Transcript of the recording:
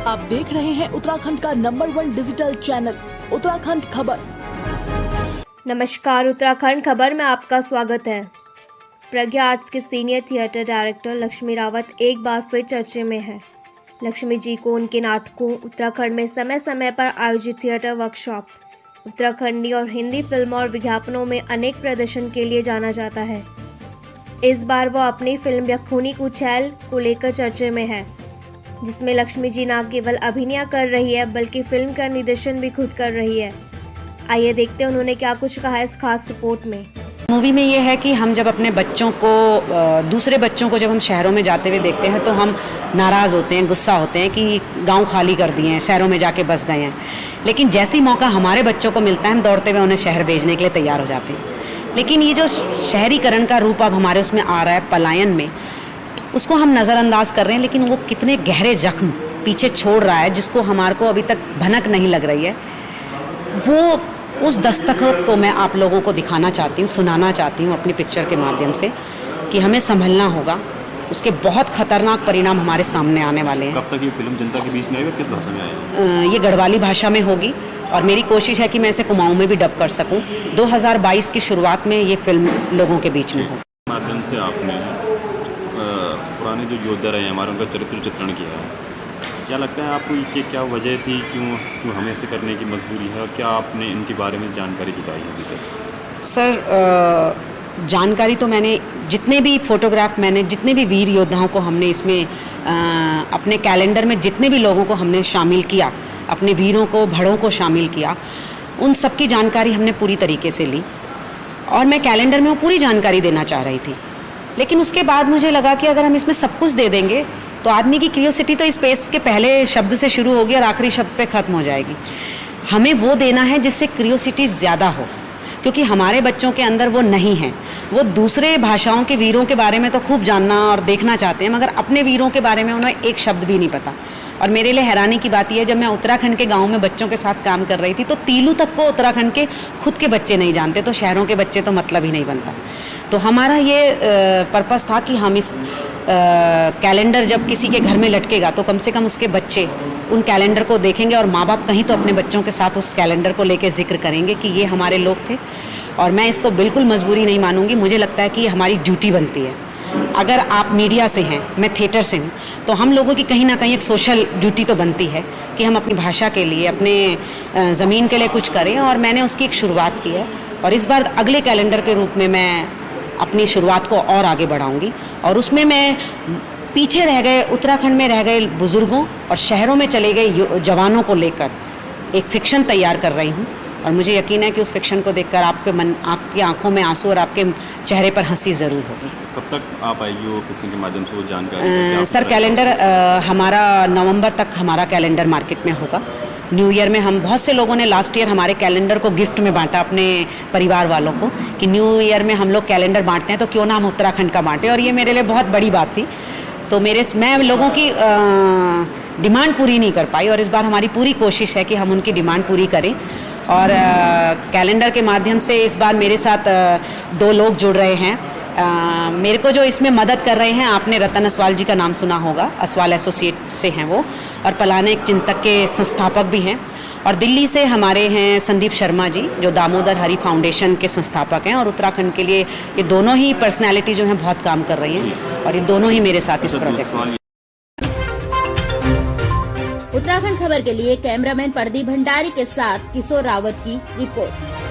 आप देख रहे हैं उत्तराखंड का नंबर 1 डिजिटल चैनल उत्तराखंड खबर। नमस्कार, उत्तराखंड खबर में आपका स्वागत है। प्रज्ञा आर्ट्स के senior theatre director Lakshmi Rawat एक बार फिर चर्चे में है। लक्ष्मी जी को उनके नाटकों, उत्तराखंड में समय समय पर आयोजित थिएटर वर्कशॉप, उत्तराखंडी और हिंदी फिल्मों और विज्ञापनों में अनेक प्रदर्शन के लिए जाना जाता है। इस बार वो अपनी फिल्म यखूनी कुचैल को लेकर चर्चे में है, जिसमें लक्ष्मी जी न केवल अभिनय कर रही है बल्कि फिल्म का निर्देशन भी खुद कर रही है। आइए देखते हैं उन्होंने क्या कुछ कहा इस खास रिपोर्ट में। मूवी में ये है कि हम जब अपने बच्चों को, दूसरे बच्चों को जब हम शहरों में जाते हुए देखते हैं तो हम नाराज़ होते हैं, गुस्सा होते हैं कि गांव खाली कर दिए हैं, शहरों में जाके बस गए हैं। लेकिन जैसी मौका हमारे बच्चों को मिलता है हम दौड़ते हुए उन्हें शहर भेजने के लिए तैयार हो जाते हैं। लेकिन ये जो शहरीकरण का रूप अब हमारे उसमें आ रहा है पलायन में, उसको हम नज़रअंदाज कर रहे हैं, लेकिन वो कितने गहरे जख्म पीछे छोड़ रहा है जिसको हमारे को अभी तक भनक नहीं लग रही है। वो उस दस्तखत को मैं आप लोगों को दिखाना चाहती हूँ, सुनाना चाहती हूँ अपनी पिक्चर के माध्यम से कि हमें संभलना होगा। उसके बहुत खतरनाक परिणाम हमारे सामने आने वाले हैं। कब तक ये फिल्म जनता के बीच में आएगी, किस भाषा में आएगी? ये गढ़वाली भाषा में होगी और मेरी कोशिश है कि मैं इसे कुमाऊं में भी डब कर सकूं। 2022 की शुरुआत में ये फिल्म लोगों के बीच में हो। माध्यम से आपने पुराने जो योद्धा रहे हैं हमारे, उनका चरित्र चित्रण किया है। क्या लगता है आपको कि क्या वजह थी, क्यों हमें ऐसे करने की मजबूरी है, और क्या आपने इनके बारे में जानकारी जुटाई है अभी तक? सर, जानकारी तो मैंने जितने भी फोटोग्राफ, मैंने जितने भी वीर योद्धाओं को हमने इसमें अपने कैलेंडर में जितने भी लोगों को हमने शामिल किया, अपने वीरों को, भड़ों को शामिल किया, उन सब की जानकारी हमने पूरी तरीके से ली और मैं कैलेंडर में वो पूरी जानकारी देना चाह रही थी। लेकिन उसके बाद मुझे लगा कि अगर हम इसमें सब कुछ दे देंगे तो आदमी की क्यूरियोसिटी तो स्पेस के पहले शब्द से शुरू होगी और आखिरी शब्द पे ख़त्म हो जाएगी। हमें वो देना है जिससे क्यूरियोसिटी ज़्यादा हो, क्योंकि हमारे बच्चों के अंदर वो नहीं है। वो दूसरे भाषाओं के वीरों के बारे में तो खूब जानना और देखना चाहते हैं, मगर अपने वीरों के बारे में उन्हें एक शब्द भी नहीं पता। और मेरे लिए हैरानी की बात यह है, जब मैं उत्तराखंड के गाँव में बच्चों के साथ काम कर रही थी तो तीलू तक को उत्तराखंड के खुद के बच्चे नहीं जानते, तो शहरों के बच्चे तो मतलब ही नहीं बनता। तो हमारा ये पर्पस था कि हम इस कैलेंडर जब किसी के घर में लटकेगा तो कम से कम उसके बच्चे उन कैलेंडर को देखेंगे और माँ बाप कहीं तो अपने बच्चों के साथ उस कैलेंडर को लेके जिक्र करेंगे कि ये हमारे लोग थे। और मैं इसको बिल्कुल मजबूरी नहीं मानूंगी, मुझे लगता है कि ये हमारी ड्यूटी बनती है। अगर आप मीडिया से हैं, मैं थिएटर से हूँ, तो हम लोगों की कहीं ना कहीं एक सोशल ड्यूटी तो बनती है कि हम अपनी भाषा के लिए, अपने ज़मीन के लिए कुछ करें, और मैंने उसकी एक शुरुआत की है। और इस बार अगले कैलेंडर के रूप में मैं अपनी शुरुआत को और आगे बढ़ाऊंगी और उसमें मैं पीछे रह गए, उत्तराखंड में रह गए बुज़ुर्गों और शहरों में चले गए जवानों को लेकर एक फ़िक्शन तैयार कर रही हूँ। और मुझे यकीन है कि उस फिक्शन को देखकर आपकी आंखों में आंसू और आपके चेहरे पर हंसी ज़रूर होगी। कब तक आप आएगी वो फिक्शन के माध्यम से वो जानकारी? सर, कैलेंडर हमारा नवंबर तक हमारा कैलेंडर मार्केट में होगा। न्यू ईयर में हम, बहुत से लोगों ने लास्ट ईयर हमारे कैलेंडर को गिफ्ट में बांटा अपने परिवार वालों को कि न्यू ईयर में हम लोग कैलेंडर बांटते हैं तो क्यों ना हम उत्तराखंड का बांटें, और ये मेरे लिए बहुत बड़ी बात थी। तो मैं लोगों की डिमांड पूरी नहीं कर पाई और इस बार हमारी पूरी कोशिश है कि हम उनकी डिमांड पूरी करें। और कैलेंडर के माध्यम से इस बार मेरे साथ 2 लोग जुड़ रहे हैं। मेरे को जो इसमें मदद कर रहे हैं, आपने रतन असवाल जी का नाम सुना होगा, असवाल एसोसिएट से हैं वो, और पलाने एक चिंतक के संस्थापक भी हैं। और दिल्ली से हमारे हैं संदीप शर्मा जी, जो दामोदर हरि फाउंडेशन के संस्थापक हैं, और उत्तराखंड के लिए ये दोनों ही पर्सनैलिटी जो हैं बहुत काम कर रही हैं, और ये दोनों ही मेरे साथ इस प्रोजेक्ट में। उत्तराखंड खबर के लिए कैमरामैन प्रदीप भंडारी के साथ किशोर रावत की रिपोर्ट।